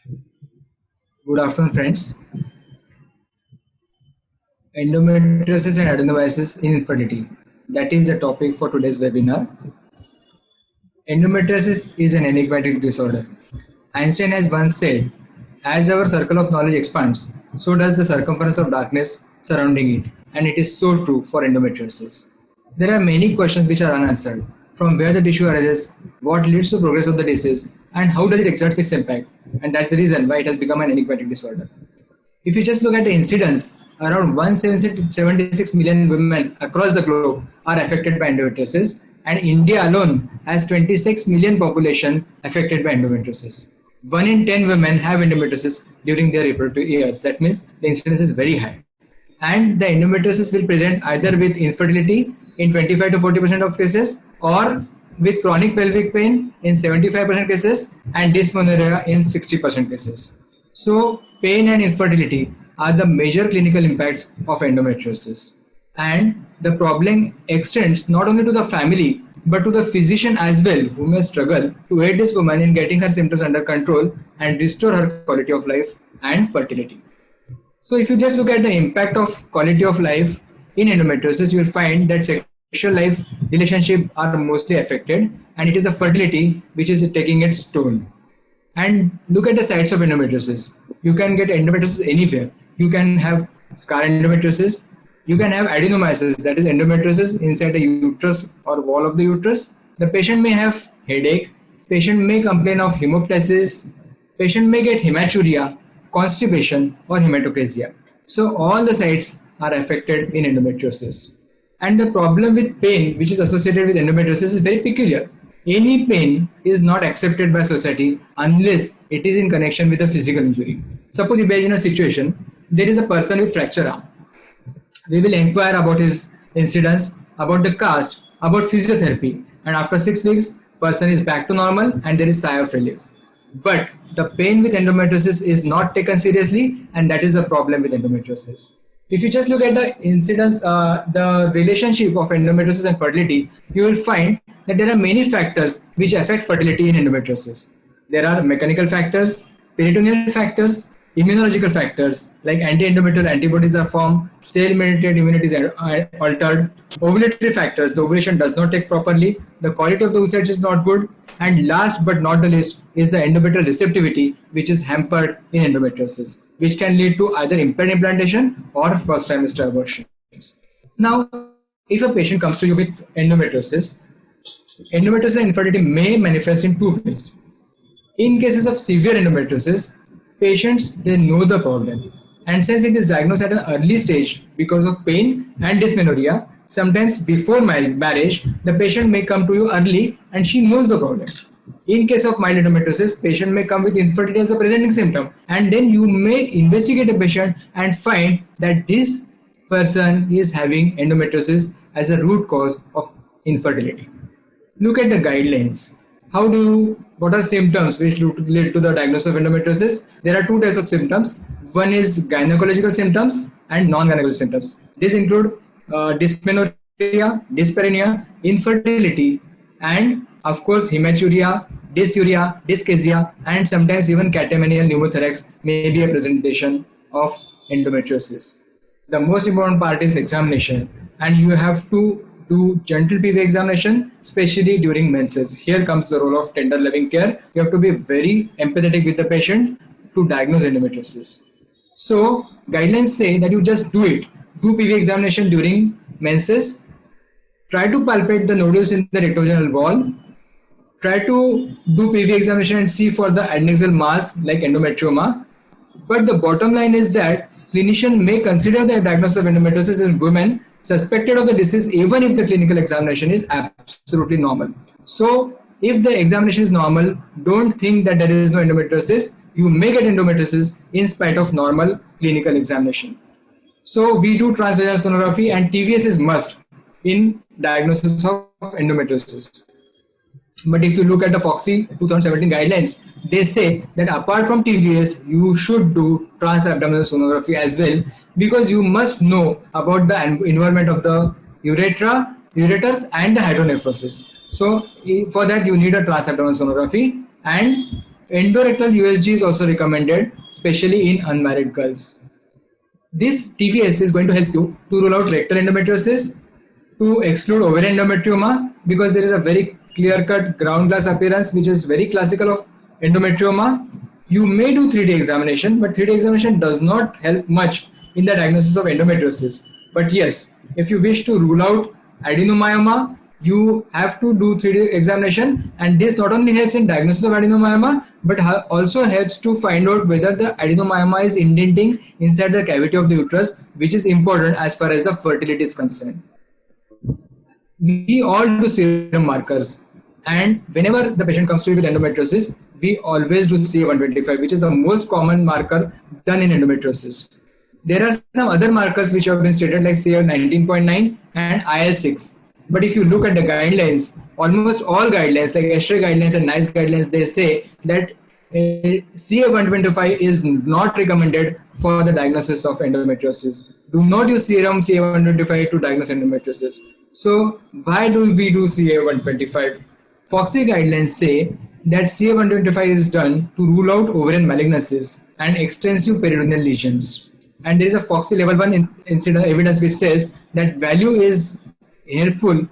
Good afternoon, friends. Endometriosis and adenomyosis in infertility. That is the topic for today's webinar. Endometriosis is an enigmatic disorder. Einstein has once said, as our circle of knowledge expands, so does the circumference of darkness surrounding it. And it is so true for endometriosis. There are many questions which are unanswered, from where the tissue arises, what leads to progress of the disease, and how does it exert its impact. And that's the reason why it has become an enigmatic disorder. If you just look at the incidence, around 176 million women across the globe are affected by endometriosis, and India alone has 26 million population affected by endometriosis. 1 in 10 women have endometriosis during their reproductive years. That means the incidence is very high. And the endometriosis will present either with infertility in 25 to 40% of cases, or with chronic pelvic pain in 75% cases and dysmenorrhea in 60% cases. So pain and infertility are the major clinical impacts of endometriosis. And the problem extends not only to the family but to the physician as well, who may struggle to aid this woman in getting her symptoms under control and restore her quality of life and fertility. So if you just look at the impact of quality of life in endometriosis, you will find that sexual life relationships are mostly affected, and it is the fertility which is taking its toll. And look at the sites of endometriosis. You can get endometriosis anywhere. You can have scar endometriosis. You can have adenomyosis, that is endometriosis inside the uterus or wall of the uterus. The patient may have headache. Patient may complain of hemoptysis. Patient may get hematuria, constipation, or hematocrasia. So all the sites are affected in endometriosis. And the problem with pain, which is associated with endometriosis, is very peculiar. Any pain is not accepted by society unless it is in connection with a physical injury. Suppose imagine a situation, there is a person with fracture arm. We will inquire about his incidence, about the cast, about physiotherapy, and after 6 weeks, person is back to normal and there is sigh of relief. But the pain with endometriosis is not taken seriously, and that is the problem with endometriosis. If you just look at the incidence, the relationship of endometriosis and fertility, you will find that there are many factors which affect fertility in endometriosis. There are mechanical factors, peritoneal factors, immunological factors like anti-endometrial antibodies are formed, cell-mediated immunity is altered, ovulatory factors, the ovulation does not take properly, the quality of the oocytes is not good, and last but not the least is the endometrial receptivity, which is hampered in endometriosis, which can lead to either impaired implantation or first trimester abortions. Now, if a patient comes to you with endometriosis and infertility may manifest in two ways. In cases of severe endometriosis, patients, they know the problem. And since it is diagnosed at an early stage because of pain and dysmenorrhea, sometimes before marriage, the patient may come to you early and she knows the problem. In case of mild endometriosis, patient may come with infertility as a presenting symptom, and then you may investigate the patient and find that this person is having endometriosis as a root cause of infertility. Look at the guidelines. What are symptoms which lead to the diagnosis of endometriosis? There are two types of symptoms. One is gynecological symptoms and non-gynecological symptoms. These include dysmenorrhea, dyspareunia, infertility, and of course hematuria, dysuria, dyschezia, and sometimes even catamenial pneumothorax may be a presentation of endometriosis. The most important part is examination, and you have to do gentle PV examination, especially during menses. Here comes the role of tender loving care. You have to be very empathetic with the patient to diagnose endometriosis. So guidelines say that you just do it. Do PV examination during menses. Try to palpate the nodules in the rectovaginal wall. Try to do PV examination and see for the adnexal mass like endometrioma. But the bottom line is that clinician may consider the diagnosis of endometriosis in women suspected of the disease even if the clinical examination is absolutely normal. So if the examination is normal, don't think that there is no endometriosis. You may get endometriosis in spite of normal clinical examination. So we do transvaginal sonography, and TVS is must in diagnosis of endometriosis. But if you look at the FOXI 2017 guidelines, they say that apart from TVS, you should do transabdominal sonography as well, because you must know about the environment of the ureters and the hydronephrosis. So for that you need a transabdominal sonography, and Endorectal USG is also recommended, especially in unmarried girls. This TVS is going to help you to rule out rectal endometriosis, to exclude ovarian endometrioma, because there is a very clear-cut ground glass appearance which is very classical of endometrioma. You may do 3D examination, but 3D examination does not help much in the diagnosis of endometriosis. But yes, if you wish to rule out adenomyoma, you have to do 3D examination, and this not only helps in diagnosis of adenomyoma but also helps to find out whether the adenomyoma is indenting inside the cavity of the uterus, which is important as far as the fertility is concerned. We all do serum markers, and whenever the patient comes to you with endometriosis, we always do CA-125, which is the most common marker done in endometriosis. There are some other markers which have been stated like CA-19.9 and IL-6. But if you look at the guidelines, almost all guidelines like ESHRE guidelines and NICE guidelines, they say that CA-125 is not recommended for the diagnosis of endometriosis. Do not use serum CA-125 to diagnose endometriosis. So why do we do CA-125? FOXI guidelines say that CA-125 is done to rule out ovarian malignancies and extensive peritoneal lesions. And there is a FOXI level 1 incident evidence which says that value is helpful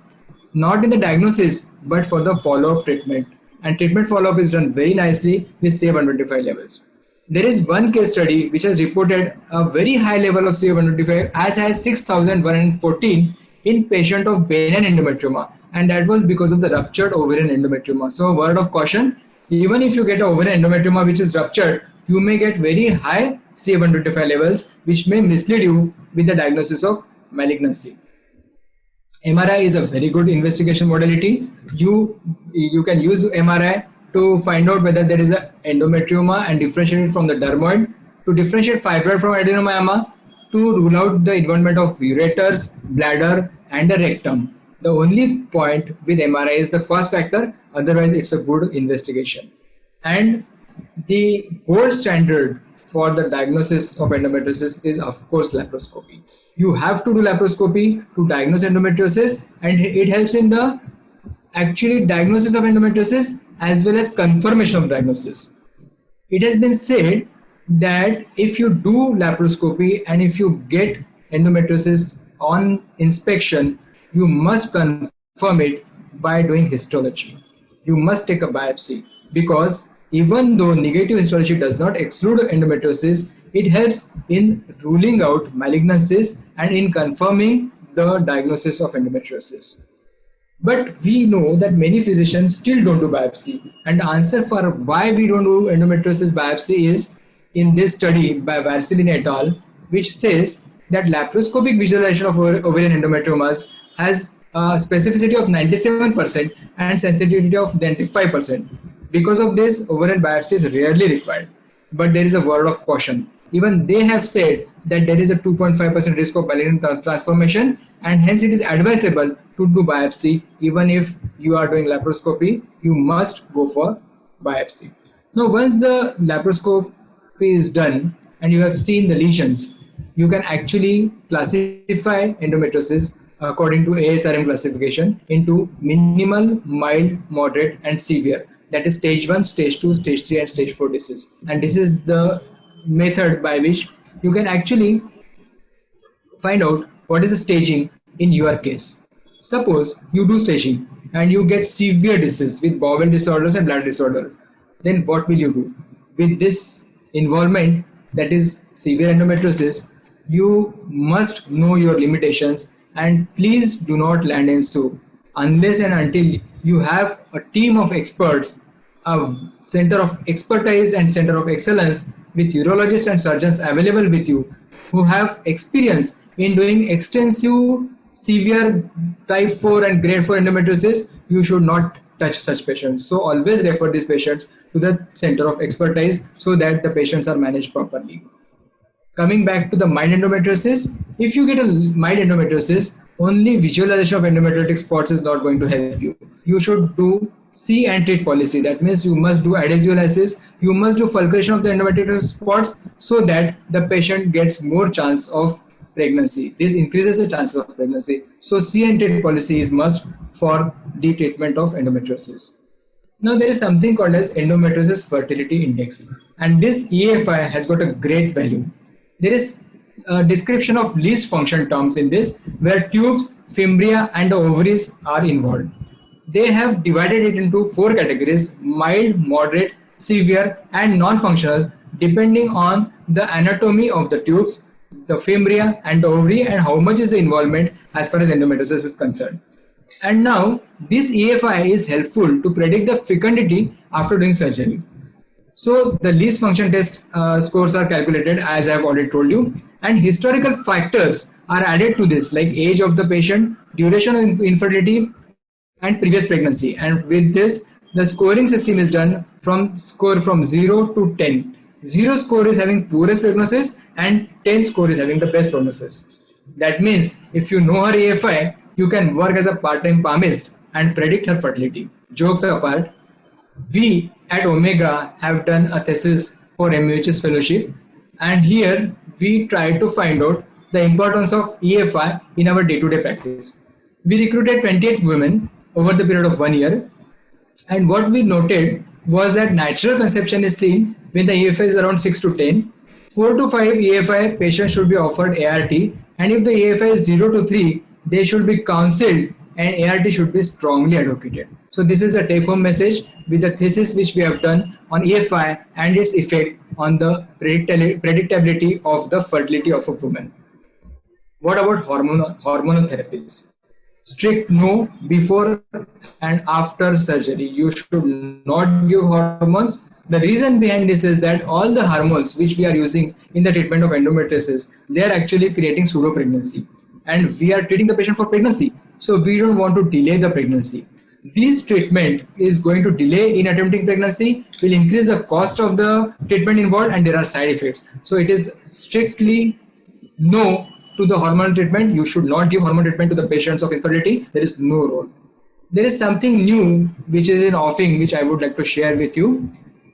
not in the diagnosis but for the follow-up treatment, and treatment follow-up is done very nicely with CA-125 levels. There is one case study which has reported a very high level of CA-125 as high as 6,114 in patient of benign endometrioma, and that was because of the ruptured ovarian endometrioma. So a word of caution, even if you get an ovarian endometrioma which is ruptured, you may get very high CA-125 levels which may mislead you with the diagnosis of malignancy. MRI is a very good investigation modality. You can use MRI to find out whether there is an endometrioma and differentiate it from the dermoid, to differentiate fibroid from adenomyoma, to rule out the involvement of ureters, bladder and the rectum. The only point with MRI is the cost factor, otherwise it's a good investigation. And the gold standard for the diagnosis of endometriosis is of course laparoscopy. You have to do laparoscopy to diagnose endometriosis, and it helps in the actually diagnosis of endometriosis as well as confirmation of diagnosis. It has been said that if you do laparoscopy and if you get endometriosis on inspection, you must confirm it by doing histology. You must take a biopsy, because even though negative histology does not exclude endometriosis, it helps in ruling out malignancies and in confirming the diagnosis of endometriosis. But we know that many physicians still don't do biopsy, and the answer for why we don't do endometriosis biopsy is in this study by Varsilin et al., which says that laparoscopic visualization of ovarian endometriomas has a specificity of 97% and sensitivity of 95%. Because of this, ovarian biopsy is rarely required. But there is a word of caution. Even they have said that there is a 2.5% risk of malignant transformation, and hence it is advisable to do biopsy. Even if you are doing laparoscopy, you must go for biopsy. Now, once the laparoscopy is done and you have seen the lesions, you can actually classify endometriosis according to ASRM classification into minimal, mild, moderate and severe. That is stage 1, stage 2, stage 3 and stage 4 disease. And this is the method by which you can actually find out what is the staging in your case. Suppose you do staging and you get severe disease with bowel disorders and bladder disorder. Then what will you do? With this involvement, that is severe endometriosis, you must know your limitations, and please do not land in soup unless and until you have a team of experts, a center of expertise and center of excellence with urologists and surgeons available with you who have experience in doing extensive severe type 4 and grade 4 endometriosis. You should not touch such patients. So always refer these patients to the center of expertise so that the patients are managed properly. Coming back to the mild endometriosis, if you get a mild endometriosis, only visualization of endometriotic spots is not going to help you. You should do see and treat policy. That means you must do adhesiolysis, you must do fulguration of the endometriotic spots so that the patient gets more chance of pregnancy. This increases the chance of pregnancy. So see and treat policy is must for the treatment of endometriosis. Now there is something called as endometriosis fertility index, and this EFI has got a great value. There is a description of least function terms in this, where tubes, fimbria, and the ovaries are involved. They have divided it into four categories: mild, moderate, severe, and non-functional, depending on the anatomy of the tubes, the fimbria, and the ovary, and how much is the involvement as far as endometriosis is concerned. And now this EFI is helpful to predict the fecundity after doing surgery. So the least function test scores are calculated, as I have already told you, and historical factors are added to this, like age of the patient, duration of infertility, and previous pregnancy. And with this, the scoring system is done from score from 0 to 10. 0 score is having poorest prognosis, and 10 score is having the best prognosis. That means if you know her AFI, you can work as a part-time palmist and predict her fertility. Jokes apart, we at Omega have done a thesis for MUHS fellowship, and here we try to find out the importance of EFI in our day-to-day practice. We recruited 28 women over the period of 1 year, and what we noted was that natural conception is seen when the EFI is around 6 to 10. 4 to 5 EFI patients should be offered ART, and if the EFI is 0 to 3, they should be counseled and ART should be strongly advocated. So this is a take-home message with the thesis which we have done on EFI and its effect on the predictability of the fertility of a woman. What about hormonal therapies? Strict no before and after surgery. You should not give hormones. The reason behind this is that all the hormones which we are using in the treatment of endometriosis, they are actually creating pseudo pregnancy, and we are treating the patient for pregnancy, so we don't want to delay the pregnancy. This treatment is going to delay in attempting pregnancy, will increase the cost of the treatment involved, and there are side effects. So it is strictly no to the hormonal treatment. You should not give hormone treatment to the patients of infertility. There is no role. There is something new which is in offing, which I would like to share with you.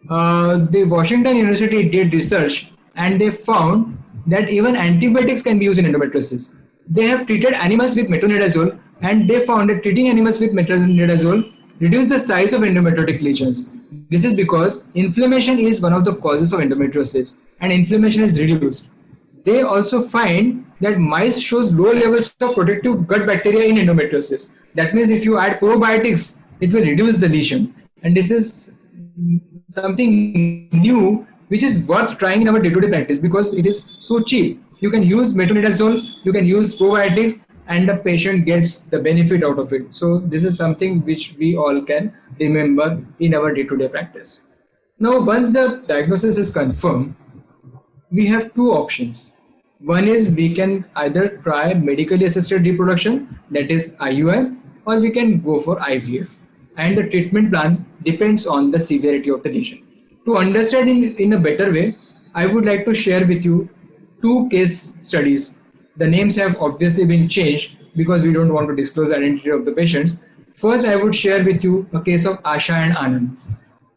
The Washington University did research, and they found that even antibiotics can be used in endometriosis. They have treated animals with metronidazole, and they found that treating animals with metronidazole reduced the size of endometriotic lesions. This is because inflammation is one of the causes of endometriosis, and inflammation is reduced. They also find that mice shows low levels of protective gut bacteria in endometriosis. That means if you add probiotics, it will reduce the lesion. And this is something new which is worth trying in our day-to-day practice because it is so cheap. You can use metronidazole, you can use probiotics, and the patient gets the benefit out of it. So this is something which we all can remember in our day-to-day practice. Now, once the diagnosis is confirmed, we have two options. One is we can either try medically assisted reproduction, that is IUI, or we can go for IVF. And the treatment plan depends on the severity of the lesion. To understand in a better way, I would like to share with you two case studies. The names have obviously been changed because we don't want to disclose the identity of the patients. First, I would share with you a case of Asha and Anand.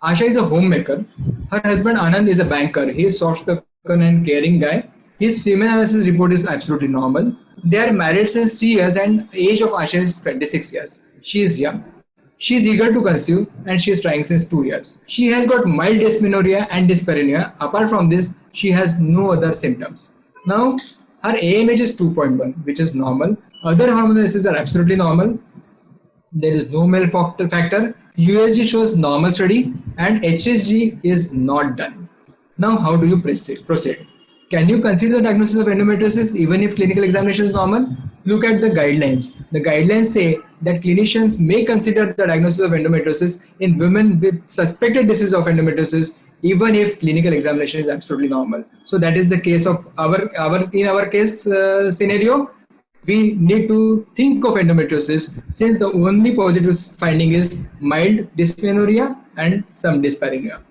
Asha is a homemaker. Her husband Anand is a banker. He is soft-spoken and caring guy. His semen analysis report is absolutely normal. They are married since 3 years, and age of Asha is 26 years. She is young. She is eager to conceive, and she is trying since 2 years. She has got mild dysmenorrhea and dyspareunia. Apart from this, she has no other symptoms. Now, her AMH is 2.1, which is normal. Other hormonal analyses are absolutely normal. There is no male factor. USG shows normal study, and HSG is not done. Now, how do you proceed? Can you consider the diagnosis of endometriosis even if clinical examination is normal? Look at the guidelines. The guidelines say that clinicians may consider the diagnosis of endometriosis in women with suspected disease of endometriosis even if clinical examination is absolutely normal. So that is the case of our case scenario. We need to think of endometriosis since the only positive finding is mild dysmenorrhea and some dyspareunia.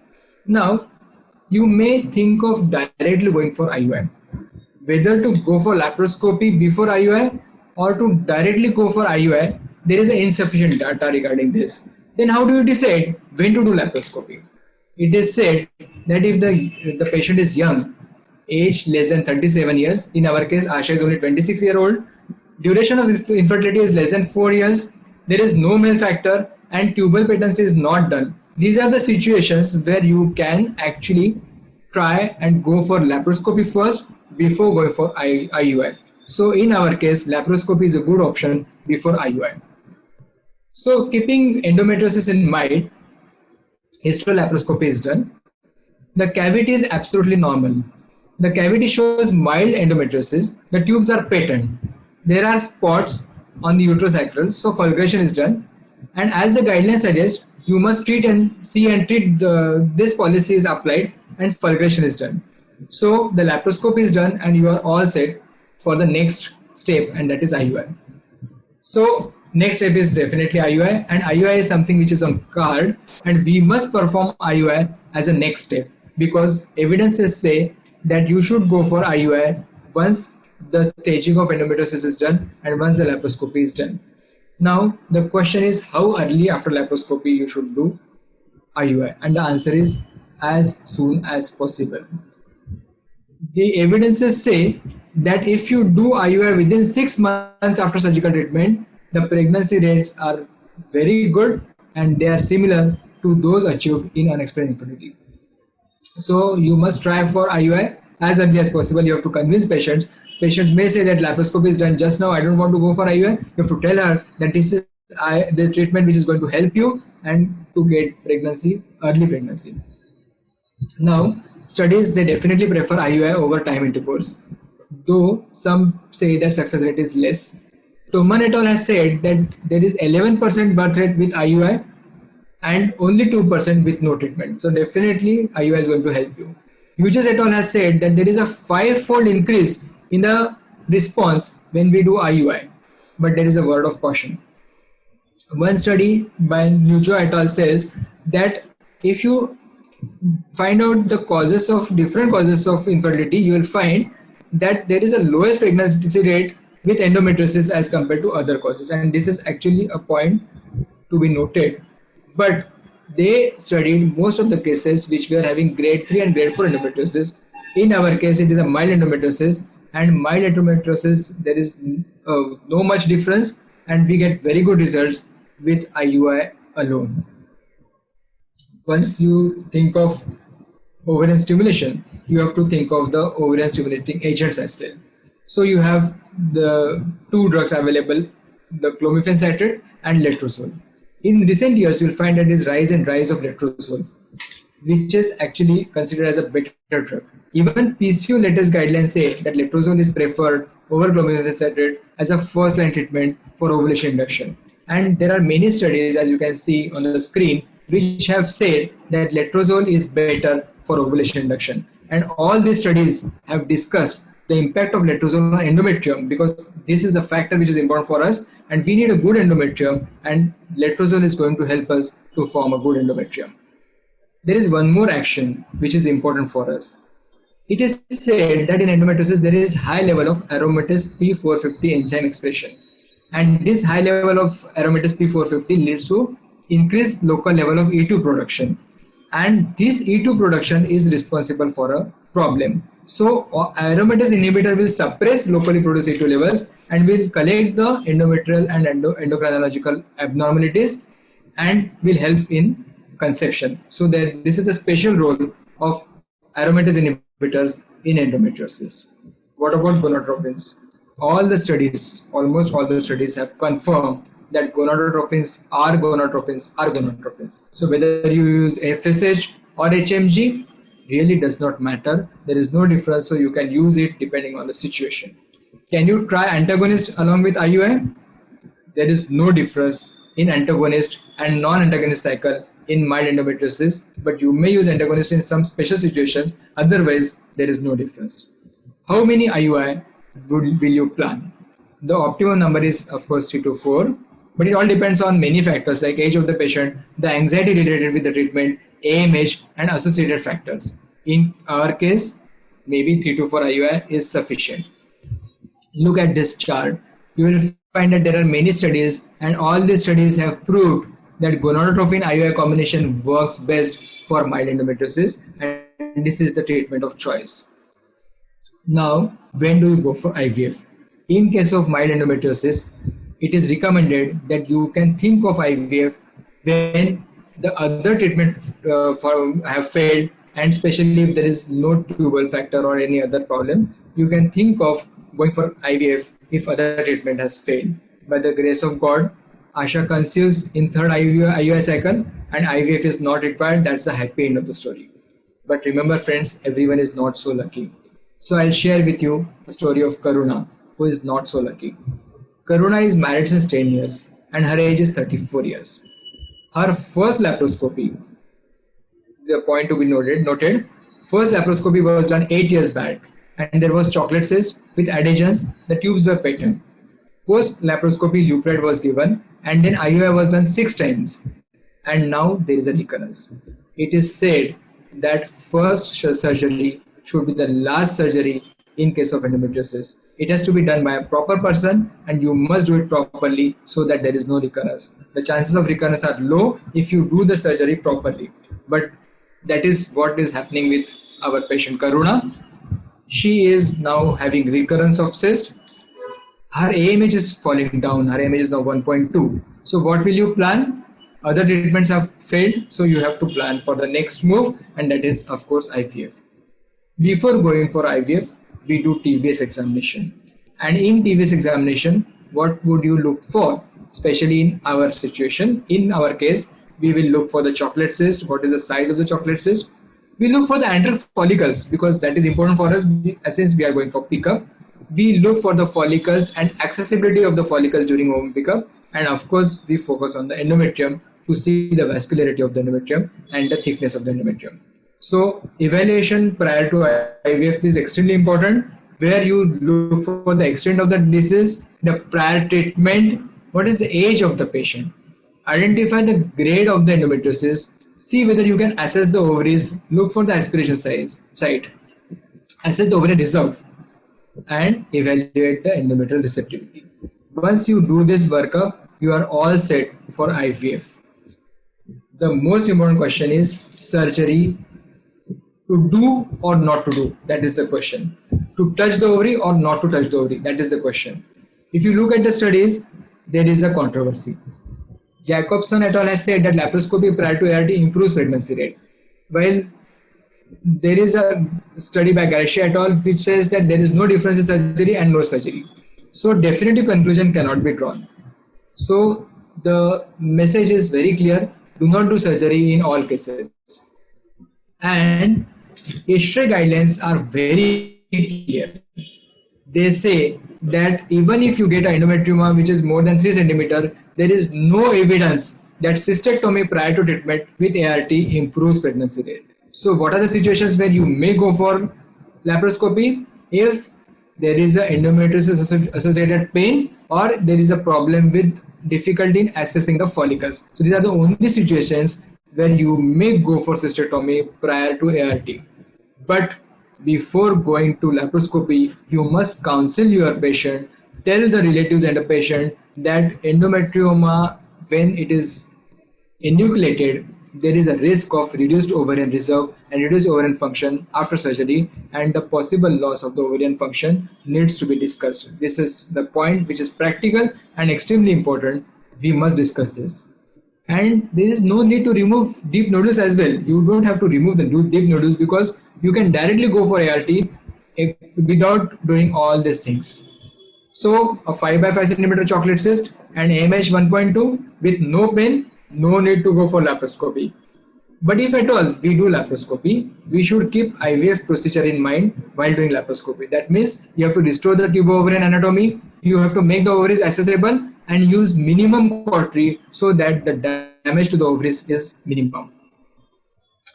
Now, you may think of directly going for IUI. Whether to go for laparoscopy before IUI or to directly go for IUI, there is insufficient data regarding this. Then how do you decide when to do laparoscopy? It is said that if the patient is young, age less than 37 years, in our case Asha is only 26-year-old, duration of infertility is less than 4 years, there is no male factor, and tubal patency is not done, These are the situations where you can actually try and go for laparoscopy first before going for IUI. So in our case, laparoscopy is a good option before IUI. So keeping endometriosis in mind, hysterolaparoscopy is done. The cavity is absolutely normal. The cavity shows mild endometriosis. The tubes are patent. There are spots on the uterosacral, so fulguration is done. And as the guidelines suggest, you must treat and see and treat this policy is applied and fulguration is done. So the laparoscopy is done and you are all set for the next step, and that is IUI. So next step is definitely IUI, and IUI is something which is on card, and we must perform IUI as a next step because evidences say that you should go for IUI once the staging of endometriosis is done and once the laparoscopy is done. Now the question is how early after laparoscopy you should do IUI, and the answer is as soon as possible. The evidences say that if you do IUI within 6 months after surgical treatment, the pregnancy rates are very good and they are similar to those achieved in unexplained infertility. So you must try for IUI as early as possible. You have to convince patients. Patients may say that laparoscopy is done just now, I don't want to go for IUI. You have to tell her that this is the treatment which is going to help you and to get pregnancy, early pregnancy. Now, studies, they definitely prefer IUI over time intercourse, though some say that success rate is less. Toman et al. Has said that there is 11% birth rate with IUI and only 2% with no treatment. So definitely IUI is going to help you. Hughes et al. Has said that there is a 5-fold increase in the response when we do IUI, but there is a word of caution. One study by Nujo et al. Says that if you find out the causes of different causes of infertility, you will find that there is a lowest pregnancy rate with endometriosis as compared to other causes, and this is actually a point to be noted. But they studied most of the cases which were having grade 3 and grade 4 endometriosis. In our case, it is a mild endometriosis, and mild endometriosis there is no much difference, and we get very good results with IUI alone. Once you think of ovarian stimulation, you have to think of the ovarian stimulating agents as well. So you have the two drugs available, the clomiphene citrate and letrozole. In recent years, you'll find that is rise and rise of letrozole, which is actually considered as a better drug. Even PCO latest guidelines say that letrozole is preferred over clomiphene citrate as a first-line treatment for ovulation induction. And there are many studies, as you can see on the screen, which have said that letrozole is better for ovulation induction. And all these studies have discussed the impact of letrozole on endometrium, because this is a factor which is important for us, and we need a good endometrium, and letrozole is going to help us to form a good endometrium. There is one more action which is important for us. It is said that in endometriosis there is high level of aromatase P450 enzyme expression, and this high level of aromatase P450 leads to increased local level of E2 production, and this E2 production is responsible for a problem. So aromatase inhibitor will suppress locally produced E2 levels and will collect the endometrial and endocrinological abnormalities and will help in conception. So this is a special role of aromatase inhibitors in endometriosis. What about gonadotropins? Almost all the studies have confirmed that gonadotropins are gonadotropins. So whether you use FSH or HMG really does not matter. There is no difference, so you can use it depending on the situation. Can you try antagonist along with IUI? There is no difference in antagonist and non-antagonist cycle in mild endometriosis, but you may use antagonist in some special situations. Otherwise, there is no difference. How many IUI will you plan? The optimum number is, of course, 3 to 4, but it all depends on many factors like age of the patient, the anxiety related with the treatment, AMH, and associated factors. In our case, maybe 3 to 4 IUI is sufficient. Look at this chart. You will find that there are many studies, and all these studies have proved that gonadotropin IUI combination works best for mild endometriosis, and this is the treatment of choice. Now, when do you go for IVF? In case of mild endometriosis, it is recommended that you can think of IVF when the other treatment have failed, and especially if there is no tubal factor or any other problem, you can think of going for IVF if other treatment has failed. By the grace of God, Asha conceives in third IUI cycle and IVF is not required. That's a happy end of the story. But remember friends, everyone is not so lucky. So I'll share with you a story of Karuna, who is not so lucky. Karuna is married since 10 years and her age is 34 years. Her first laparoscopy, the point to be noted, first laparoscopy was done 8 years back and there was chocolate cyst with adhesions, the tubes were patent. Post laparoscopy Leupride was given and then IUI was done 6 times and now there is a recurrence. It is said that first surgery should be the last surgery in case of endometriosis. It has to be done by a proper person and you must do it properly so that there is no recurrence. The chances of recurrence are low if you do the surgery properly. But that is what is happening with our patient Karuna. She is now having recurrence of cyst. Her AMH is falling down. Her AMH is now 1.2. So what will you plan? Other treatments have failed, so you have to plan for the next move, and that is, of course, IVF. Before going for IVF, we do TVS examination. And in TVS examination, what would you look for? Especially in our situation, in our case, we will look for the chocolate cyst. What is the size of the chocolate cyst? We look for the antral follicles because that is important for us since we are going for pickup. We look for the follicles and accessibility of the follicles during home pickup. And of course, we focus on the endometrium to see the vascularity of the endometrium and the thickness of the endometrium. So evaluation prior to IVF is extremely important, where you look for the extent of the disease, the prior treatment, what is the age of the patient, identify the grade of the endometriosis, see whether you can assess the ovaries, look for the aspiration site, assess the ovarian reserve, and evaluate the endometrial receptivity. Once you do this workup, you are all set for IVF. The most important question is surgery. To do or not to do, that is the question. To touch the ovary or not to touch the ovary, that is the question. If you look at the studies, there is a controversy. Jacobson et al. Has said that laparoscopy prior to ART improves pregnancy rate. While there is a study by Garcia et al. Which says that there is no difference in surgery and no surgery. So definitive conclusion cannot be drawn. So the message is very clear. Do not do surgery in all cases. And ASHRAE guidelines are very clear. They say that even if you get an endometrioma which is more than 3 cm, there is no evidence that cystectomy prior to treatment with ART improves pregnancy rate. So what are the situations where you may go for laparoscopy? If there is an endometriosis associated pain or there is a problem with difficulty in accessing the follicles. So these are the only situations where you may go for cystectomy prior to ART. But before going to laparoscopy, you must counsel your patient, tell the relatives and the patient that endometrioma, when it is enucleated, there is a risk of reduced ovarian reserve and reduced ovarian function after surgery, and the possible loss of the ovarian function needs to be discussed. This is the point which is practical and extremely important. We must discuss this. And there is no need to remove deep nodules as well. You don't have to remove the deep nodules because you can directly go for ART without doing all these things. So a 5 by 5 centimeter chocolate cyst and AMH 1.2 with no pain, no need to go for laparoscopy. But if at all we do laparoscopy, we should keep IVF procedure in mind while doing laparoscopy. That means you have to restore the tubo-ovarian anatomy, you have to make the ovaries accessible and use minimum cautery so that the damage to the ovaries is minimum.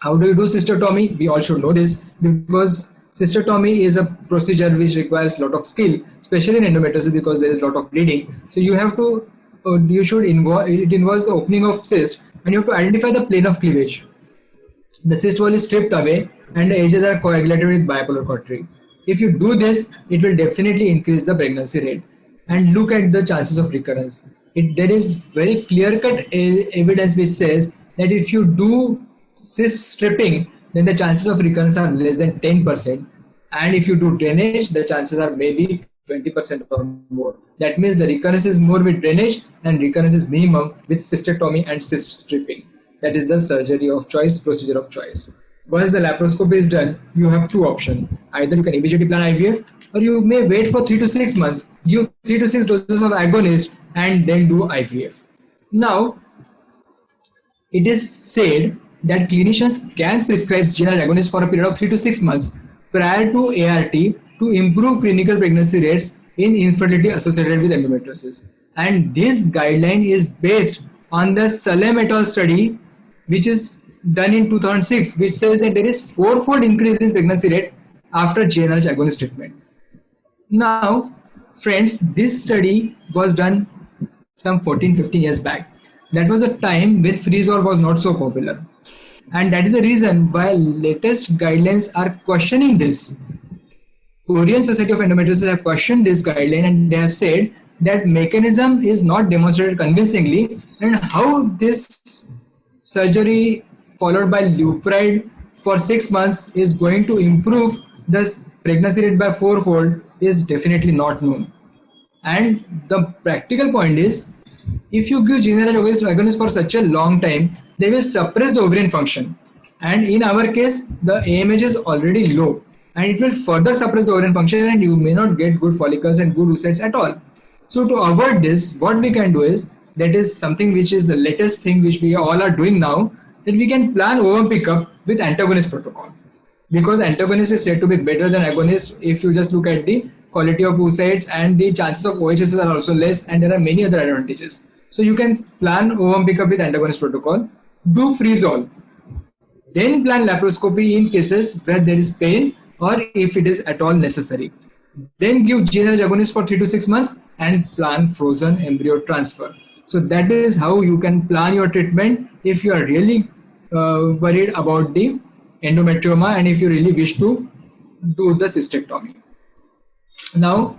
How do you do cystectomy? We all should know this because cystectomy is a procedure which requires a lot of skill, especially in endometriosis because there is a lot of bleeding. So you have to, it involves the opening of cyst and you have to identify the plane of cleavage. The cyst wall is stripped away and the edges are coagulated with bipolar cautery. If you do this, it will definitely increase the pregnancy rate. And look at the chances of recurrence. There is very clear-cut evidence which says that if you do cyst stripping, then the chances of recurrence are less than 10%. And if you do drainage, the chances are maybe 20% or more. That means the recurrence is more with drainage and recurrence is minimum with cystectomy and cyst stripping. that is the surgery of choice, procedure of choice. Once the laparoscopy is done, you have two options. Either you can immediately plan IVF, or you may wait for 3 to 6 months, give 3 to 6 doses of agonist, and then do IVF. Now, it is said that clinicians can prescribe GnRH agonists for a period of 3 to 6 months prior to ART to improve clinical pregnancy rates in infertility associated with endometriosis. And this guideline is based on the Salem et al. Study, which is done in 2006, which says that there is fourfold increase in pregnancy rate after GnRH agonist treatment. Now, friends, this study was done some 14-15 years back. That was a time when freeze-all was not so popular. And that is the reason why latest guidelines are questioning this. Korean Society of Endometriosis have questioned this guideline, and they have said that mechanism is not demonstrated convincingly, and how this surgery followed by Lupride for 6 months is going to improve the pregnancy rate by fourfold is definitely not known. And the practical point is, if you give GnRH agonist for such a long time, they will suppress the ovarian function. And in our case, the AMH is already low, and it will further suppress the ovarian function, and you may not get good follicles and good oocytes at all. So to avoid this, what we can do is, that is something which is the latest thing which we all are doing now, that we can plan ovum pickup with antagonist protocol. Because antagonist is said to be better than agonist if you just look at the quality of oocytes, and the chances of OHS are also less, and there are many other advantages. So you can plan ovum pickup with antagonist protocol, do freeze-all, then plan laparoscopy in cases where there is pain or if it is at all necessary. Then give GnRH agonist for 3 to 6 months and plan frozen embryo transfer. So that is how you can plan your treatment if you are really worried about the endometrioma and if you really wish to do the cystectomy. Now,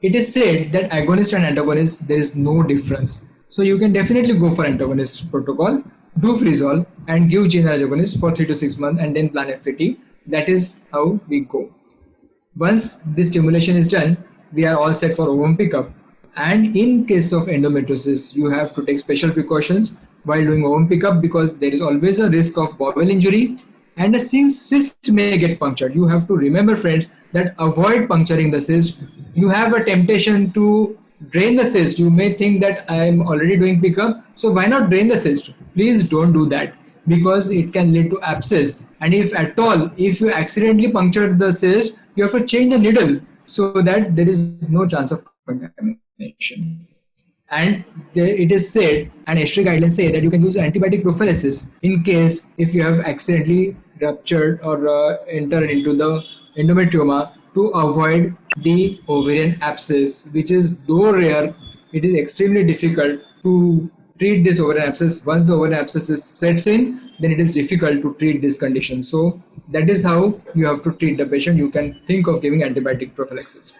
it is said that agonist and antagonist, there is no difference. So you can definitely go for antagonist protocol, do freeze-all, and give GnRH agonist for 3 to 6 months and then plan FAT. That is how we go. Once this stimulation is done, we are all set for ovum pickup. And in case of endometriosis, you have to take special precautions while doing ovum pickup, because there is always a risk of bowel injury, and a cyst may get punctured. You have to remember, friends, that avoid puncturing the cyst. You have a temptation to drain the cyst. You may think that I am already doing pickup, so why not drain the cyst? Please don't do that, because it can lead to abscess. And if at all, if you accidentally puncture the cyst, you have to change the needle so that there is no chance of contamination. And it is said, and ESHRE guidelines say, that you can use antibiotic prophylaxis in case if you have accidentally ruptured or entered into the endometrioma, to avoid the ovarian abscess, which is, though rare, it is extremely difficult to treat this ovarian abscess. Once the ovarian abscess sets in, then it is difficult to treat this condition. So that is how you have to treat the patient. You can think of giving antibiotic prophylaxis.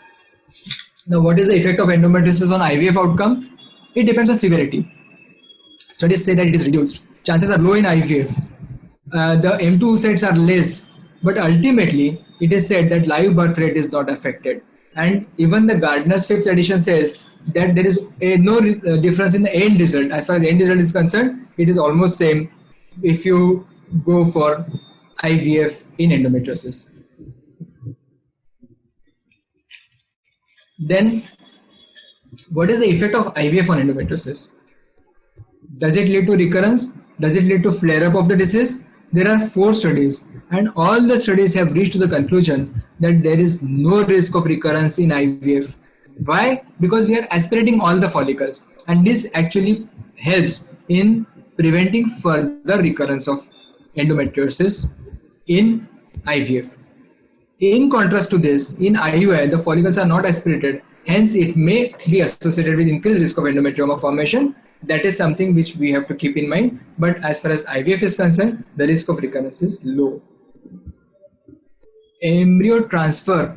Now, what is the effect of endometriosis on IVF outcome? It depends on severity. Studies say that it is reduced. Chances are low in IVF. The M2 oocytes are less, but ultimately it is said that live birth rate is not affected. And even the Gardner's 5th edition says that there is no difference in the end result. As far as the end result is concerned, it is almost same if you go for IVF in endometriosis. Then, what is the effect of IVF on endometriosis? Does it lead to recurrence? Does it lead to flare-up of the disease? There are 4 studies, and all the studies have reached to the conclusion that there is no risk of recurrence in IVF. Why? Because we are aspirating all the follicles, and this actually helps in preventing further recurrence of endometriosis in IVF. In contrast to this, in IUI, the follicles are not aspirated, hence it may be associated with increased risk of endometrioma formation. That is something which we have to keep in mind. But as far as IVF is concerned, the risk of recurrence is low. Embryo transfer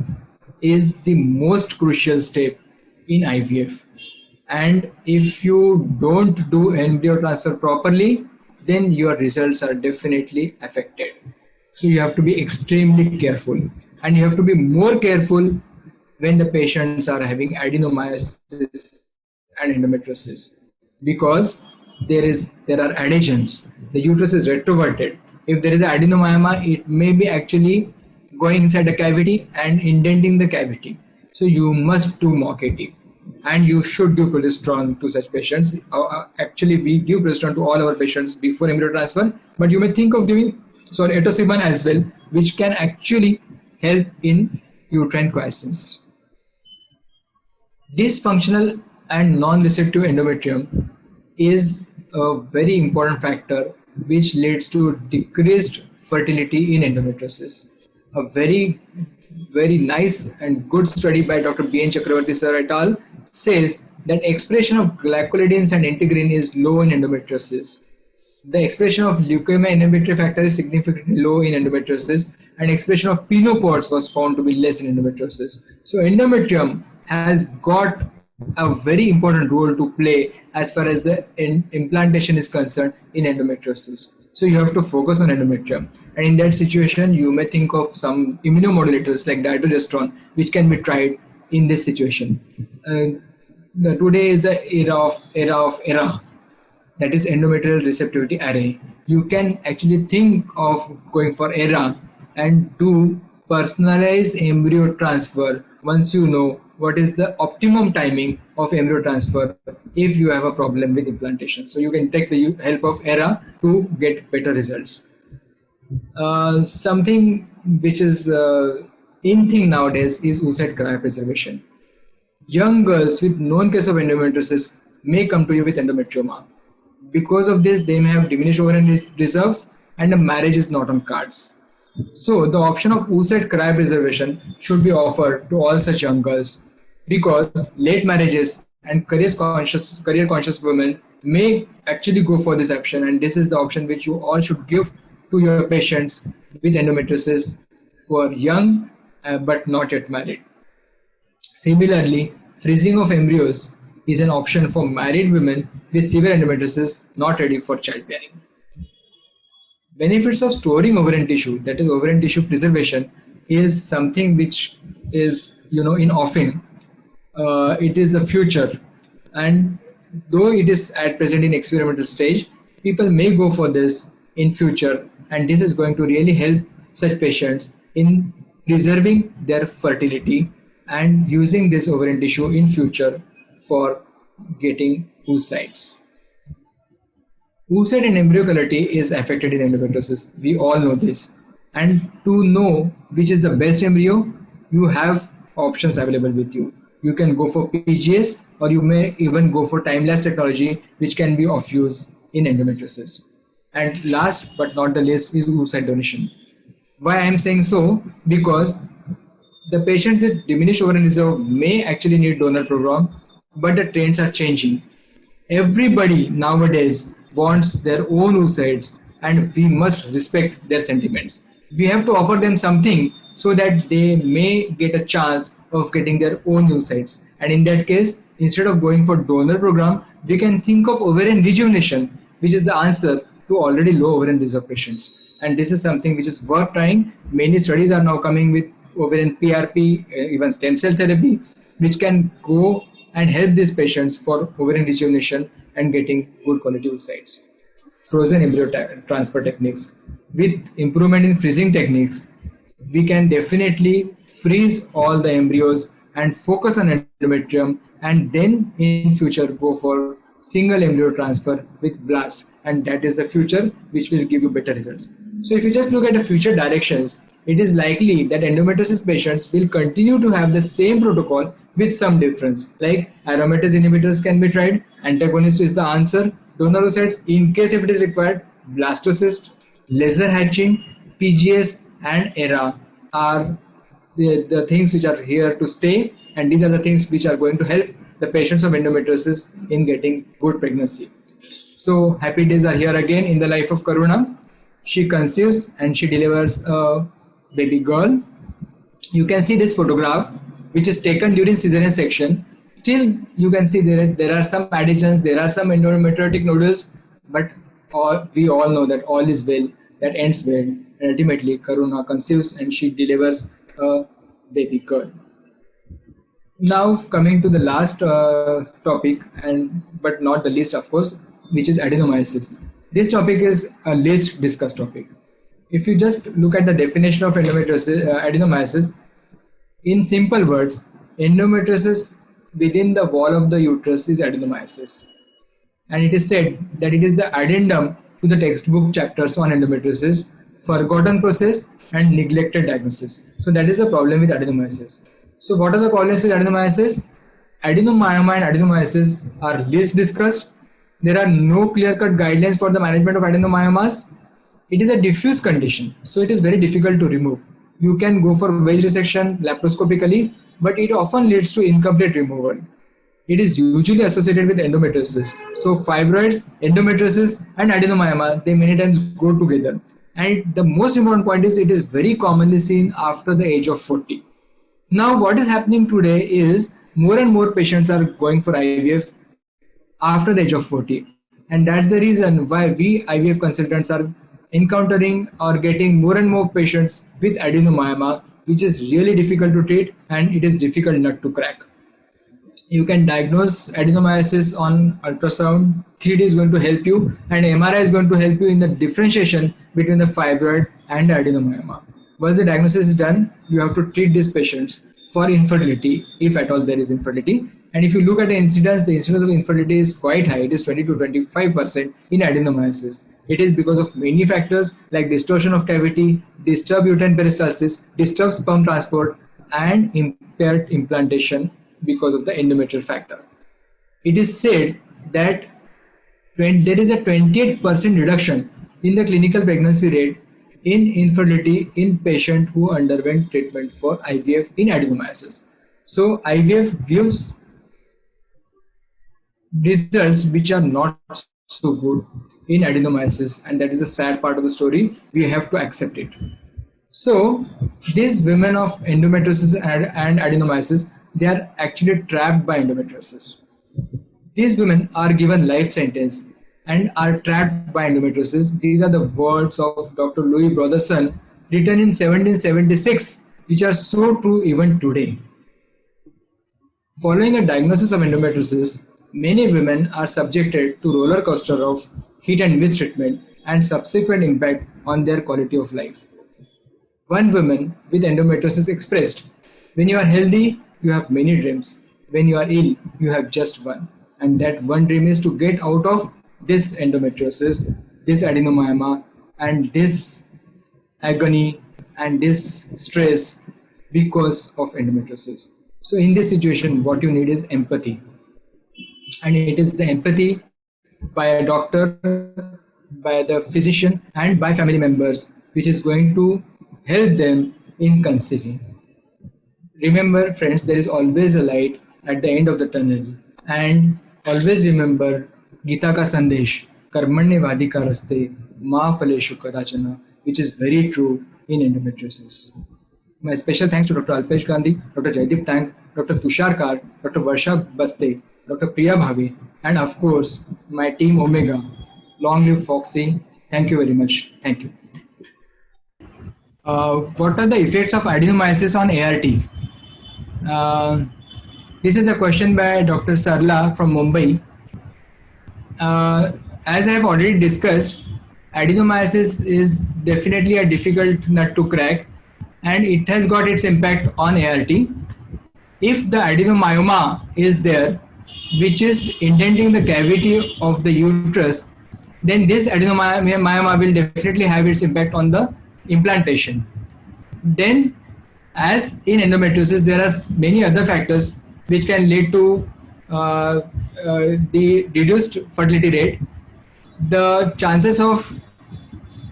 is the most crucial step in IVF. And if you don't do embryo transfer properly, then your results are definitely affected. So you have to be extremely careful. And you have to be more careful when the patients are having adenomyosis and endometriosis. Because there are adhesions. The uterus is retroverted. If there is an adenomyoma, it may be actually going inside the cavity and indenting the cavity. So you must do mock AT, and you should give progesterone to such patients. Actually, we give progesterone to all our patients before embryo transfer, but you may think of giving etrosibun as well, which can actually help in uterine quiescence. Dysfunctional and non-receptive endometrium is a very important factor which leads to decreased fertility in endometriosis. A very nice and good study by Dr. B.N. Chakravarti sir et al. Says that expression of glycolidins and integrin is low in endometriosis. The expression of leukemia inhibitory factor is significantly low in endometriosis, and expression of pinopods was found to be less in endometriosis. So endometrium has got a very important role to play as far as the implantation is concerned in endometriosis. So you have to focus on endometrium, and in that situation you may think of some immunomodulators like dydrogesterone, which can be tried in this situation. Today is the era, that is endometrial receptivity array. You can actually think of going for ERA and do personalized embryo transfer once you know what is the optimum timing of embryo transfer if you have a problem with implantation. So you can take the help of ERA to get better results. Something which is in thing nowadays is oocyte cryopreservation. Young girls with known case of endometriosis may come to you with endometrioma. Because of this, they may have diminished ovarian reserve and a marriage is not on cards. So the option of oocyte cryopreservation should be offered to all such young girls, because late marriages and career conscious women may actually go for this option, and this is the option which you all should give to your patients with endometriosis who are young but not yet married. Similarly, freezing of embryos is an option for married women with severe endometriosis not ready for childbearing. Benefits of storing ovarian tissue, that is ovarian tissue preservation, is something which is in offing. It is a future, and though it is at present in experimental stage, people may go for this in future, and this is going to really help such patients in preserving their fertility and using this ovarian tissue in future for getting oocytes. Oocyte and embryo quality is affected in endometriosis. We all know this. And to know which is the best embryo, you have options available with you. You can go for PGS, or you may even go for time-lapse technology, which can be of use in endometriosis. And last but not the least is oocyte donation. Why I am saying so? Because the patients with diminished ovarian reserve may actually need donor program, but the trends are changing. Everybody nowadays wants their own oocytes, and we must respect their sentiments. We have to offer them something so that they may get a chance of getting their own oocytes. And in that case, instead of going for donor program, we can think of ovarian rejuvenation, which is the answer to already low ovarian reserve patients. And this is something which is worth trying. Many studies are now coming with ovarian PRP, even stem cell therapy, which can go and help these patients for ovarian rejuvenation and getting good quality oocytes. Frozen embryo transfer techniques. With improvement in freezing techniques, we can definitely freeze all the embryos and focus on endometrium, and then in future go for single embryo transfer with blast, and that is the future which will give you better results. So if you just look at the future directions, it is likely that endometriosis patients will continue to have the same protocol with some difference. Like aromatase inhibitors can be tried, antagonist is the answer, donor oocytes in case if it is required, blastocyst, laser hatching, PGS and ERA are the things which are here to stay, and these are the things which are going to help the patients of endometriosis in getting good pregnancy. So happy days are here again in the life of Karuna. She conceives and she delivers a baby girl. You can see this photograph which is taken during cesarean section. Still you can see there are some adhesions, there are some endometriotic nodules, but we all know that all is well, that ends well, and ultimately Karuna conceives and she delivers a baby girl. Now coming to the last topic, but not the least of course, which is adenomyosis. This topic is a least discussed topic. If you just look at the definition of endometriosis, adenomyosis, in simple words, endometriosis within the wall of the uterus is adenomyosis. And it is said that it is the addendum to the textbook chapters on endometriosis, forgotten process, and neglected diagnosis. So that is the problem with adenomyosis. So what are the problems with adenomyosis? Adenomyoma and adenomyosis are least discussed. There are no clear-cut guidelines for the management of adenomyomas. It is a diffuse condition, so it is very difficult to remove. You can go for wedge resection laparoscopically, but it often leads to incomplete removal. It is usually associated with endometriosis. So fibroids, endometriosis, and adenomyoma, they many times go together. And the most important point is it is very commonly seen after the age of 40. Now what is happening today is more and more patients are going for IVF after the age of 40. And that's the reason why we IVF consultants are encountering or getting more and more patients with adenomyoma, which is really difficult to treat and it is difficult not to crack. You can diagnose adenomyosis on ultrasound. 3D is going to help you, and MRI is going to help you in the differentiation between the fibroid and adenomyoma. Once the diagnosis is done, you have to treat these patients for infertility, if at all there is infertility. And if you look at the incidence of infertility is quite high. It is 20 to 25% in adenomyosis. It is because of many factors like distortion of cavity, disturbed uterine peristalsis, disturbed sperm transport, and impaired implantation because of the endometrial factor. It is said that when there is a 28% reduction in the clinical pregnancy rate in infertility in patients who underwent treatment for IVF in adenomyosis. So IVF gives results which are not so good in adenomyosis, and that is a sad part of the story. We have to accept it. So these women of endometriosis and adenomyosis, they are actually trapped by endometriosis. These women are given life sentence and are trapped by endometriosis. These are the words of Dr. Louis Broderson, written in 1776, which are so true even today. Following a diagnosis of endometriosis, many women are subjected to roller coaster of hit and miss treatment and subsequent impact on their quality of life. One woman with endometriosis expressed, "When you are healthy, you have many dreams. When you are ill, you have just one. And that one dream is to get out of this endometriosis, this adenomyoma, and this agony and this stress because of endometriosis." So in this situation, what you need is empathy. And it is the empathy by a doctor, by the physician, and by family members, which is going to help them in conceiving. Remember, friends, there is always a light at the end of the tunnel. And always remember Gita ka Sandesh, Karmanye Vadika Raste, Ma Phaleshu Kadachana, which is very true in endometriosis. My special thanks to Dr. Alpesh Gandhi, Dr. Jaideep Tank, Dr. Tushar Kar, Dr. Varsha Baste, Dr. Priya Bhavi, and of course, my team Omega. Long live Foxy. Thank you very much. Thank you. What are the effects of adenomyosis on ART? This is a question by Dr. Sarla from Mumbai. As I have already discussed, adenomyosis is definitely a difficult nut to crack, and it has got its impact on ART. If the adenomyoma is there, which is indenting the cavity of the uterus, then this adenomyoma will definitely have its impact on the implantation. Then, as in endometriosis, there are many other factors which can lead to the reduced fertility rate. The chances of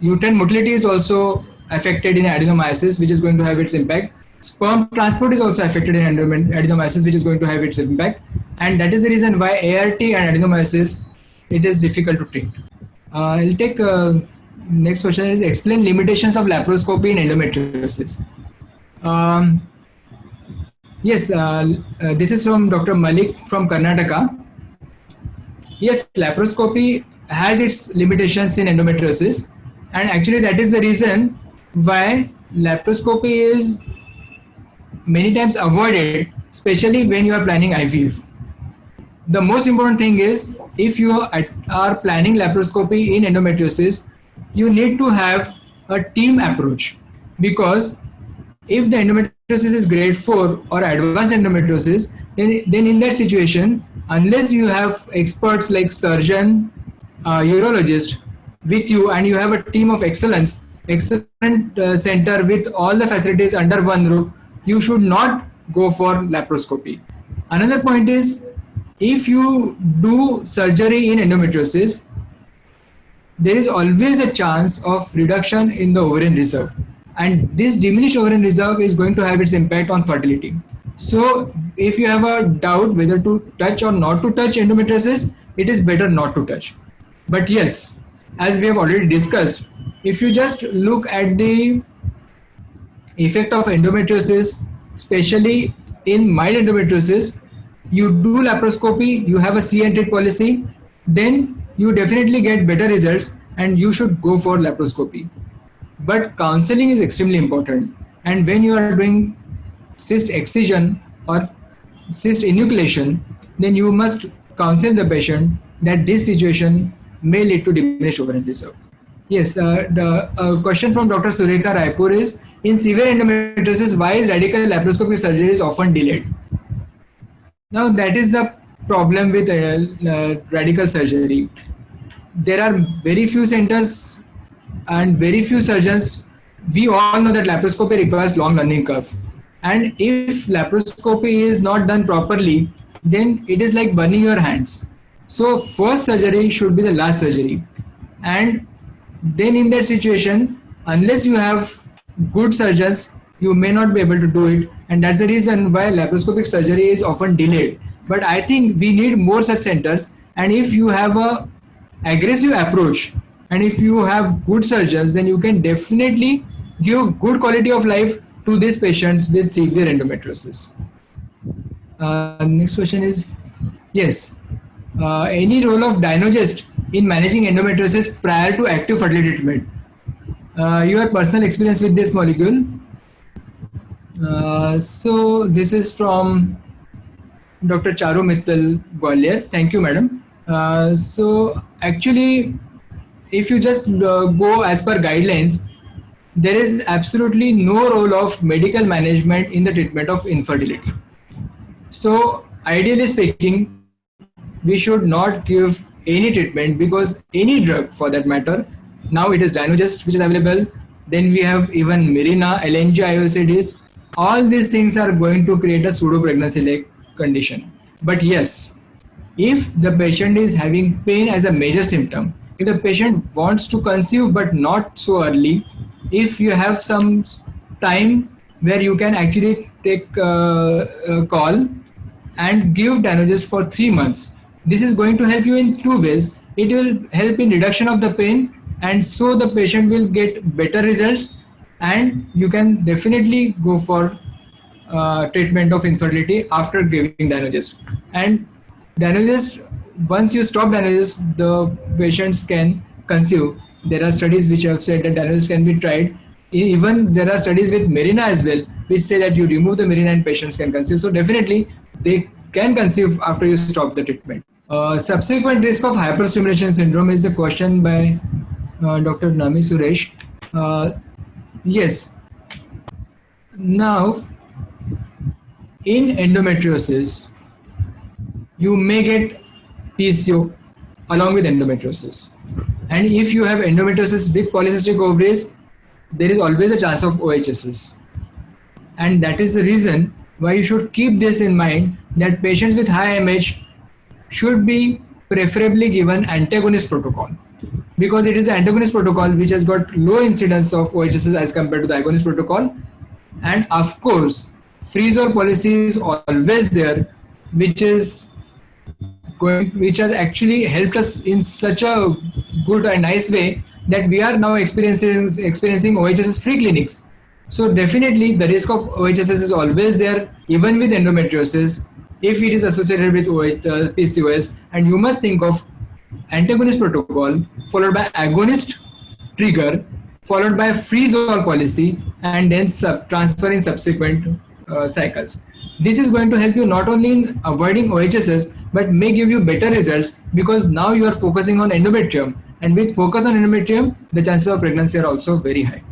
uterine motility is also affected in adenomyosis, which is going to have its impact. Sperm transport is also affected in adenomyosis, which is going to have its impact. And that is the reason why ART and adenomyosis, it is difficult to treat. I'll take next question is explain limitations of laparoscopy in endometriosis. Yes, this is from Dr. Malik from Karnataka. Yes, laparoscopy has its limitations in endometriosis, and actually that is the reason why laparoscopy is many times avoided, especially when you are planning IVF. The most important thing is if you are planning laparoscopy in endometriosis, you need to have a team approach, because if the endometriosis is grade 4 or advanced endometriosis, then in that situation, unless you have experts like surgeon, urologist with you, and you have a team of excellent center with all the facilities under one roof, you should not go for laparoscopy. Another point is, if you do surgery in endometriosis, there is always a chance of reduction in the ovarian reserve, and this diminished ovarian reserve is going to have its impact on fertility. So if you have a doubt whether to touch or not to touch endometriosis, it is better not to touch. But yes, as we have already discussed, if you just look at the effect of endometriosis, especially in mild endometriosis, you do laparoscopy, you have a see and treat policy, then you definitely get better results and you should go for laparoscopy. But counseling is extremely important, and when you are doing cyst excision or cyst enucleation, then you must counsel the patient that this situation may lead to diminished ovarian reserve. Yes, the question from Dr. Surekha Raipur is, in severe endometriosis, why is radical laparoscopic surgery is often delayed? Now that is the problem with radical surgery. There are very few centers and very few surgeons. We all know that laparoscopy requires long learning curve. And if laparoscopy is not done properly, then it is like burning your hands. So first surgery should be the last surgery. And then in that situation, unless you have good surgeons, you may not be able to do it. And that's the reason why laparoscopic surgery is often delayed. But I think we need more such centers. And if you have a aggressive approach, and if you have good surgeons, then you can definitely give good quality of life to these patients with severe endometriosis. Next question is, yes, any role of Dynogest in managing endometriosis prior to active fertility treatment? Your personal experience with this molecule. So this is from Dr. Charu Mittal Gwalior. Thank you, madam. So actually, if you just go as per guidelines, there is absolutely no role of medical management in the treatment of infertility. So ideally speaking, we should not give any treatment, because any drug for that matter, now it is Dynogest which is available, then we have even Mirena, LNG IUCDs, all these things are going to create a pseudo pregnancy like condition. But yes, if the patient is having pain as a major symptom, if the patient wants to conceive but not so early, if you have some time where you can actually take a call and give Dynogest for 3 months, this is going to help you in two ways. It will help in reduction of the pain, and so the patient will get better results, and you can definitely go for treatment of infertility after giving Dynogest. And Dynogest, once you stop Dynogest, the patients can conceive. There are studies which have said that Dynogest can be tried. Even there are studies with Mirena as well, which say that you remove the Mirena and patients can conceive. So definitely they can conceive after you stop the treatment. Subsequent risk of hyperstimulation syndrome is the question by Dr. Nami Suresh. Yes. Now, in endometriosis, you may get PCO along with endometriosis. And if you have endometriosis with polycystic ovaries, there is always a chance of OHSS. And that is the reason why you should keep this in mind, that patients with high MH should be preferably given antagonist protocol, because it is the antagonist protocol which has got low incidence of OHSS as compared to the agonist protocol. And of course, freeze-all policy is always there, which has actually helped us in such a good and nice way that we are now experiencing OHSS free clinics. So definitely the risk of OHSS is always there, even with endometriosis, if it is associated with PCOS. And you must think of antagonist protocol followed by agonist trigger followed by freeze-all policy, and then transfer in subsequent cycles. This is going to help you not only in avoiding OHSS but may give you better results because now you are focusing on endometrium, and with focus on endometrium, the chances of pregnancy are also very high.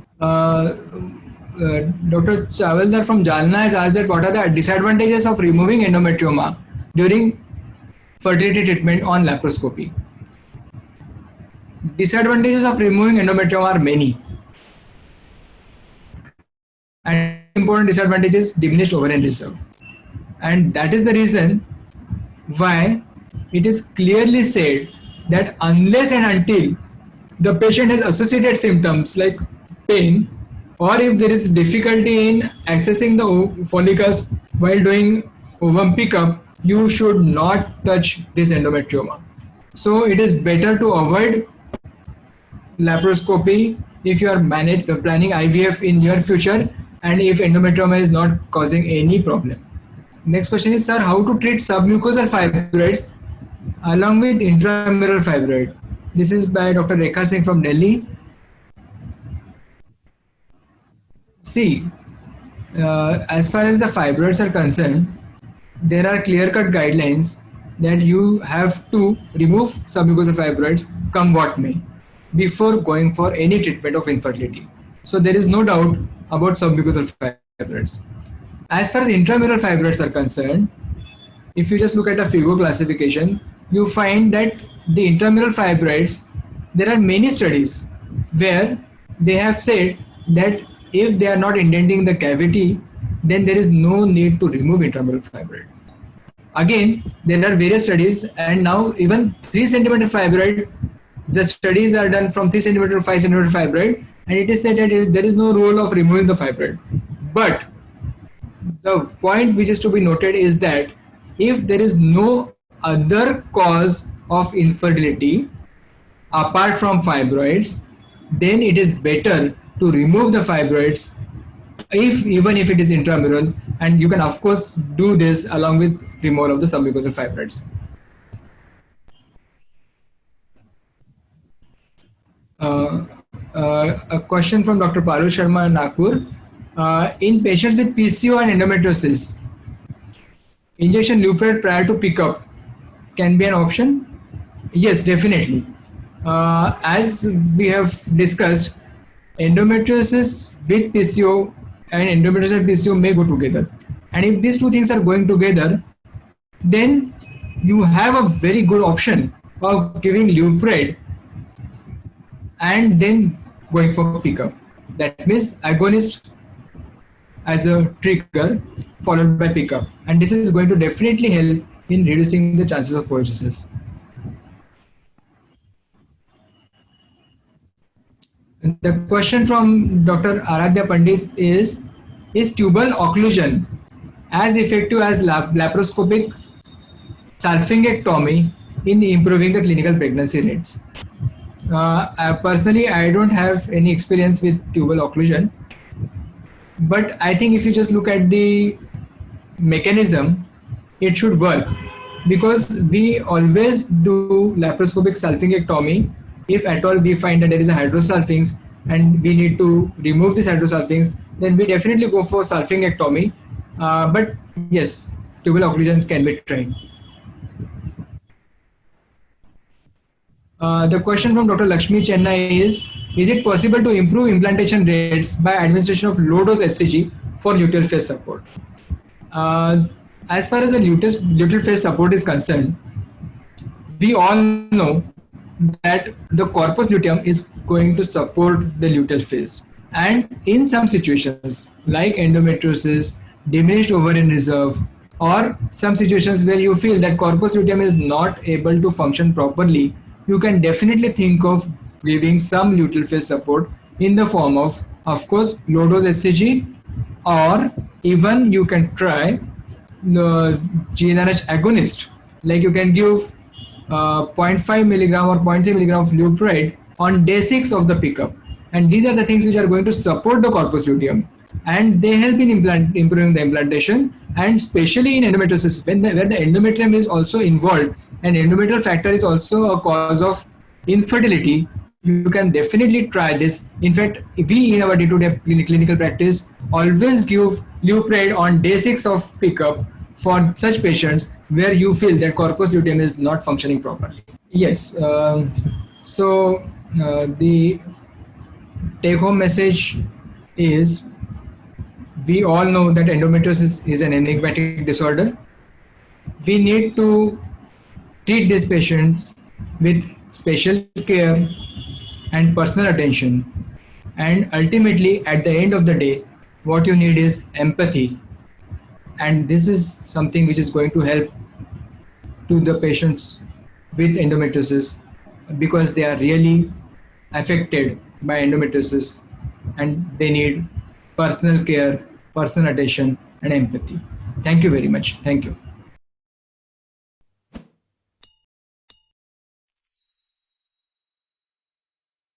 Dr. Chavaldar from Jalna has asked that what are the disadvantages of removing endometrioma during fertility treatment on laparoscopy. Disadvantages of removing endometrium are many, and important disadvantage is diminished ovarian reserve, and that is the reason why it is clearly said that unless and until the patient has associated symptoms like pain, or if there is difficulty in accessing the follicles while doing ovum pickup, you should not touch this endometrioma. So it is better to avoid laparoscopy if you are planning IVF in near future, and if endometrioma is not causing any problem. Next question is, sir, how to treat submucosal fibroids along with intramural fibroid? This is by Dr. Rekha Singh from Delhi. See, as far as the fibroids are concerned, there are clear-cut guidelines that you have to remove submucosal fibroids come what may before going for any treatment of infertility. So there is no doubt about submucosal fibroids. As far as intramural fibroids are concerned, if you just look at the FIGO classification, you find that the intramural fibroids, there are many studies where they have said that if they are not indenting the cavity, then there is no need to remove intramural fibroid. Again, there are various studies, and now even 3 centimeter fibroid, the studies are done from 3 centimeter to 5 centimeter fibroid, and it is said that there is no role of removing the fibroid. But the point which is to be noted is that if there is no other cause of infertility apart from fibroids, then it is better to remove the fibroids, even if it is intramural, and you can of course do this along with removal of the submucosal fibroids. A question from Dr. Parul Sharma, Nagpur. In patients with PCO and endometriosis, injection Leupride prior to pickup can be an option? Yes, definitely. As we have discussed, endometriosis with PCO and endometriosis and PCO may go together. And if these two things are going together, then you have a very good option of giving Leupride and then going for pickup. That means agonist as a trigger followed by pickup. And this is going to definitely help in reducing the chances of oocysts. The question from Dr. Aradhya Pandit is tubal occlusion as effective as laparoscopic salpingectomy in improving the clinical pregnancy rates? Personally, I don't have any experience with tubal occlusion, but I think if you just look at the mechanism, it should work, because we always do laparoscopic salpingectomy if at all we find that there is a hydrosalpinx and we need to remove this hydrosalpinx, then we definitely go for salpingectomy. But yes, tubal occlusion can be tried. The question from Dr. Lakshmi Chennai is it possible to improve implantation rates by administration of low dose HCG for luteal phase support? As far as the luteal phase support is concerned, we all know that the corpus luteum is going to support the luteal phase. And in some situations like endometriosis, diminished ovarian reserve, or some situations where you feel that corpus luteum is not able to function properly, you can definitely think of giving some luteal phase support in the form of course, low dose HCG, or even you can try the GnRH agonist. Like you can give 0.5 milligram or 0.3 milligram of Leupride on day 6 of the pickup. And these are the things which are going to support the corpus luteum, and they help in improving the implantation, and especially in endometriosis where the endometrium is also involved and endometrial factor is also a cause of infertility. You can definitely try this. In fact, we in our day-to-day clinical practice always give Leupride on day 6 of pickup for such patients where you feel that corpus luteum is not functioning properly. Yes. The take home message is, we all know that endometriosis is an enigmatic disorder. We need to treat these patients with special care and personal attention. And ultimately, at the end of the day, what you need is empathy. And this is something which is going to help to the patients with endometriosis, because they are really affected by endometriosis and they need personal care, personal attention, and empathy. Thank you very much. Thank you.